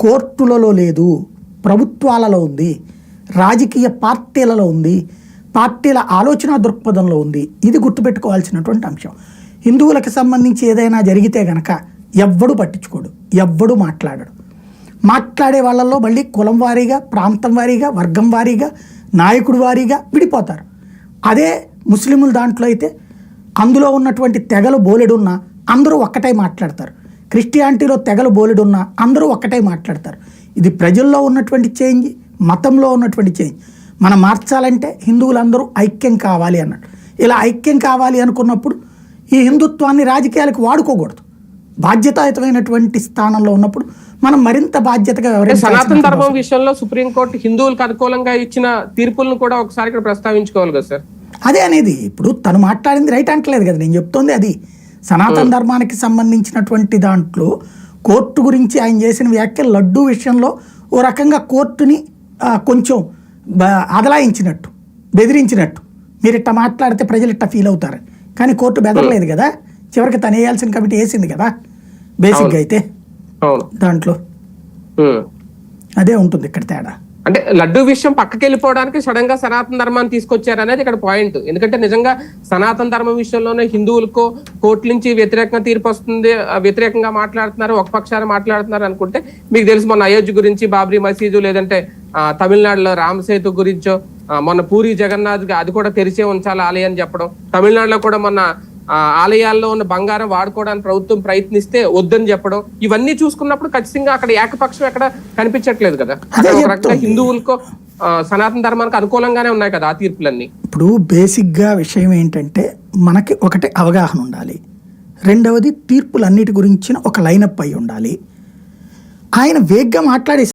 కోర్టులలో లేదు, ప్రభుత్వాలలో ఉంది, రాజకీయ పార్టీలలో ఉంది, పార్టీల ఆలోచన దృక్పథంలో ఉంది. ఇది గుర్తుపెట్టుకోవాల్సినటువంటి అంశం. హిందువులకు సంబంధించి ఏదైనా జరిగితే గనక ఎవ్వడు పట్టించుకోడు, ఎవ్వడు మాట్లాడడు. మాట్లాడే వాళ్ళల్లో మళ్ళీ కులం వారీగా, ప్రాంతం వారీగా, వర్గం వారీగా, నాయకుడు వారీగా విడిపోతారు. అదే ముస్లింల దాంట్లో అయితే అందులో ఉన్నటువంటి తెగలు బోలెడున్నా అందరూ ఒక్కటే మాట్లాడతారు. క్రిస్టియానిటీలో తెగలు బోలెడున్నా అందరూ ఒక్కటే మాట్లాడతారు. ఇది ప్రజల్లో ఉన్నటువంటి చేంజ్, మతంలో ఉన్నటువంటి చేంజ్. మనం మార్చాలంటే హిందువులందరూ ఐక్యం కావాలి అన్నట్టు. ఇలా ఐక్యం కావాలి అనుకున్నప్పుడు ఈ హిందుత్వాన్ని రాజకీయాలకు వాడుకోకూడదు. బాధ్యతాయుతమైనటువంటి స్థానంలో ఉన్నప్పుడు మనం మరింత బాధ్యతగా సనాతన ధర్మం విషయంలో సుప్రీంకోర్టు హిందువులకు అనుకూలంగా ఇచ్చిన తీర్పులను కూడా ఒకసారి ఇక్కడ ప్రస్తావించుకోవాలి కదా సార్. అదే అనేది ఇప్పుడు తను మాట్లాడింది రైట్ అంటలేదు కదా, నేను చెప్తోంది అది. సనాతన ధర్మానికి సంబంధించినటువంటి దాంట్లో కోర్టు గురించి ఆయన చేసిన వ్యాఖ్యలు లడ్డూ విషయంలో ఓ రకంగా కోర్టుని కొంచెం అదలాయించినట్టు, బెదిరించినట్టు. మీరు ఇట్లా మాట్లాడితే ప్రజలు ఇట్లా ఫీల్ అవుతారు. కానీ కోర్టు బెదరలేదు కదా, చివరికి తను వేయాల్సిన కమిటీ వేసింది కదా బేసిక్గా. అయితే దాంట్లో అదే ఉంటుంది ఇక్కడ తేడా. అంటే లడ్డూ విషయం పక్కకి వెళ్ళిపోవడానికి సడన్ గా సనాతన ధర్మాన్ని తీసుకొచ్చారు అనేది ఇక్కడ పాయింట్. ఎందుకంటే నిజంగా సనాతన ధర్మం విషయంలోనే హిందువులకు కోర్టు నుంచి వ్యతిరేకంగా తీర్పు వస్తుంది, వ్యతిరేకంగా మాట్లాడుతున్నారు, ఒక పక్షాన మాట్లాడుతున్నారు అనుకుంటే మీకు తెలుసు మొన్న అయోధ్య గురించి, బాబ్రీ మసీదు, లేదంటే తమిళనాడులో రామసేతు గురించో, మొన్న పూరి జగన్నాథ్ అది కూడా తెరిచే ఉంచాలి ఆలయం చెప్పడం, తమిళనాడులో కూడా మొన్న ఆలయాల్లో ఉన్న బంగారం వాడుకోవడానికి ప్రభుత్వం ప్రయత్నిస్తే వద్దని చెప్పడం, ఇవన్నీ చూసుకున్నప్పుడు ఖచ్చితంగా అక్కడ ఏకపక్షం ఎక్కడ కనిపించట్లేదు కదా. ఒక రకంగా హిందువులకు సనాతన ధర్మానికి అనుకూలంగానే ఉన్నాయి కదా ఆ తీర్పులన్నీ. ఇప్పుడు బేసిక్ గా విషయం ఏంటంటే మనకి ఒకటి అవగాహన ఉండాలి, రెండవది తీర్పులన్నిటి గురించిన ఒక లైనప్ అయి ఉండాలి. ఆయన వేగ్గా మాట్లాడే